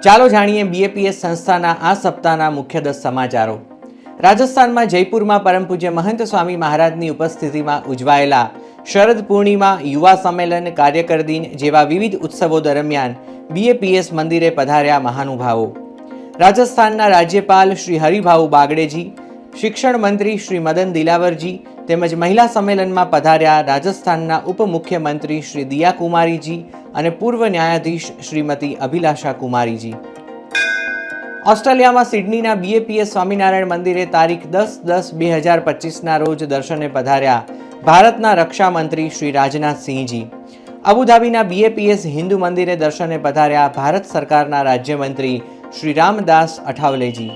ચાલો જાણીએ બીએપીએસ સંસ્થાના આ સપ્તાહના મુખ્ય 10 સમાચારો. રાજસ્થાનમાં જયપુરમાં પરમ પૂજ્ય મહંત સ્વામી મહારાજની ઉપસ્થિતિમાં ઉજવાયેલા શરદ પૂર્ણિમા, યુવા સંમેલન, કાર્યકર દિન જેવા વિવિધ ઉત્સવો દરમિયાન બીએપીએસ મંદિરે પધાર્યા મહાનુભાવો. રાજસ્થાનના રાજ્યપાલ શ્રી હરિભાઉ બાગડેજી, શિક્ષણ મંત્રી શ્રી મદન દિલાવરજી તેમજ મહિલા સંમેલનમાં પધાર્યા રાજસ્થાનના ઉપમુખ્યમંત્રી શ્રી દિયા કુમારીજી અને પૂર્વ ન્યાયાધીશ શ્રીમતી અભિલાષા કુમારીજી. ઓસ્ટ્રેલિયામાં સિડનીના બીએપીએસ સ્વામિનારાયણ મંદિરે તારીખ 10/10/2025ના રોજ દર્શને પધાર્યા ભારતના રક્ષા મંત્રી શ્રી રાજનાથસિંહજી. અબુધાબીના બીએપીએસ હિન્દુ મંદિરે દર્શને પધાર્યા ભારત સરકારના રાજ્યમંત્રી શ્રી રામદાસ અઠાવલેજી.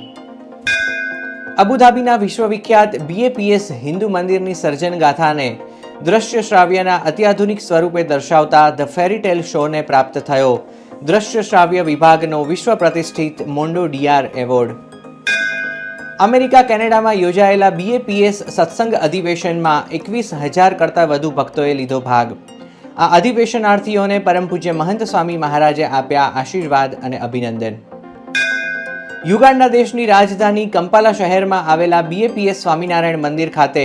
અબુધાબીના વિશ્વવિખ્યાત બીએપીએસ હિન્દુ મંદિરની સર્જન ગાથાને દ્રશ્ય શ્રાવ્યના અત્યાધુનિક સ્વરૂપે દર્શાવતા ધ ફેરીટેલ શોને પ્રાપ્ત થયો દ્રશ્ય શ્રાવ્ય વિભાગનો વિશ્વ પ્રતિષ્ઠિત મોન્ડો ડીઆર એવોર્ડ. અમેરિકા કેનેડામાં યોજાયેલા બીએપીએસ સત્સંગ અધિવેશનમાં 21,000 કરતાં વધુ ભક્તોએ લીધો ભાગ. આ અધિવેશનાર્થીઓને પરમ પૂજ્ય મહંત સ્વામી મહારાજે આપ્યા આશીર્વાદ અને અભિનંદન. યુગાન્ડા દેશની રાજધાની કંપાલા શહેરમાં આવેલા બીએપીએસ સ્વામિનારાયણ મંદિર ખાતે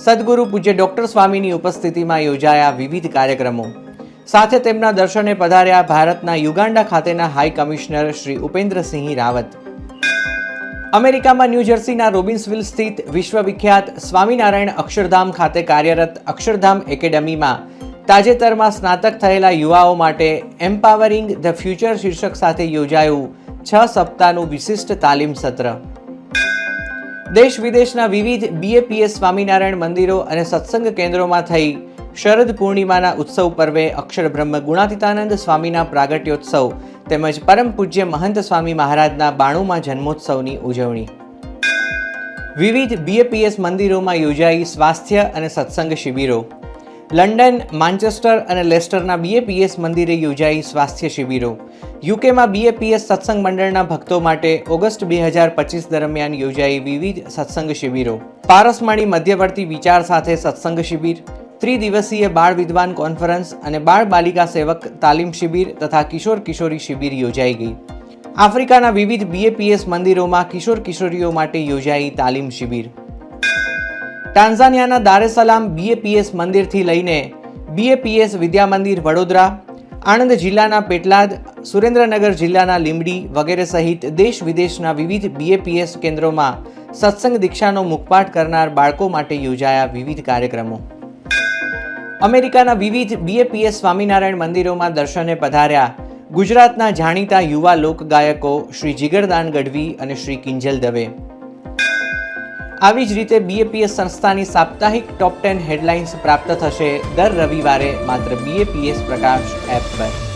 સદગુરુ પૂજ્ય ડોક્ટર સ્વામીની ઉપસ્થિતિમાં યોજાયા વિવિધ કાર્યક્રમો. સાથે તેમના દર્શને પધાર્યા ભારતના યુગાન્ડા ખાતેના હાઈ કમિશનર શ્રી ઉપેન્દ્રસિંહ રાવત. અમેરિકામાં ન્યૂજર્સીના રોબિન્સવિલ સ્થિત વિશ્વવિખ્યાત સ્વામિનારાયણ અક્ષરધામ ખાતે કાર્યરત અક્ષરધામ એકેડમીમાં તાજેતરમાં સ્નાતક થયેલા યુવાઓ માટે એમ્પાવરિંગ ધ ફ્યુચર શીર્ષક સાથે યોજાયું 6 સપ્તાહનું વિશિષ્ટ તાલીમ સત્ર. દેશ વિદેશના વિવિધ બીએપીએસ સ્વામિનારાયણ મંદિરો અને સત્સંગ કેન્દ્રોમાં થઈ શરદ પૂર્ણિમાના ઉત્સવ પર્વે અક્ષર બ્રહ્મ ગુણાતીતાનંદ સ્વામીના પ્રાગટ્યોત્સવ તેમજ પરમ પૂજ્ય મહંત સ્વામી મહારાજના 92મા જન્મોત્સવની ઉજવણી. વિવિધ બીએપીએસ મંદિરોમાં યોજાઈ સ્વાસ્થ્ય અને સત્સંગ શિબિરો. લંડન, માન્ચેસ્ટર અને લેસ્ટરના બીએપીએસ મંદિરે યોજાઈ સ્વાસ્થ્ય શિબિરો. યુકેમાં બીએપીએસ સત્સંગ મંડળના ભક્તો માટે ઓગસ્ટ 2025 દરમિયાન યોજાઈ વિવિધ સત્સંગ શિબિરો. પારસમણી મધ્યવર્તી વિચાર સાથે સત્સંગ શિબિર, ત્રિદિવસીય બાળ વિદ્વાન કોન્ફરન્સ અને બાળ બાલિકા સેવક તાલીમ શિબિર તથા કિશોર કિશોરી શિબિર યોજાઈ ગઈ. આફ્રિકાના વિવિધ બીએપીએસ મંદિરોમાં કિશોર કિશોરીઓ માટે યોજાઈ તાલીમ શિબિર. ટાન્ઝાનિયાના દારેસલામ બીએપીએસ મંદિરથી લઈને બીએપીએસ વિદ્યા મંદિર વડોદરા, આણંદ જિલ્લાના પેટલાદ, સુરેન્દ્રનગર જિલ્લાના લીંબડી વગેરે સહિત દેશ વિદેશના વિવિધ બીએપીએસ કેન્દ્રોમાં સત્સંગ દીક્ષાનો મુખપાઠ કરનાર બાળકો માટે યોજાયા વિવિધ કાર્યક્રમો. અમેરિકાના વિવિધ બીએપીએસ સ્વામિનારાયણ મંદિરોમાં દર્શને પધાર્યા ગુજરાતના જાણીતા યુવા લોકગાયકો શ્રી જીગરદાન ગઢવી અને શ્રી કિંજલ દવે. આવી જ રીતે બીએપીએસ સંસ્થાની સાપ્તાહિક ટોપ 10 હેડલાઇન્સ પ્રાપ્ત થશે દર રવિવારે માત્ર બીએપીએસ પ્રકાશ એપ પર.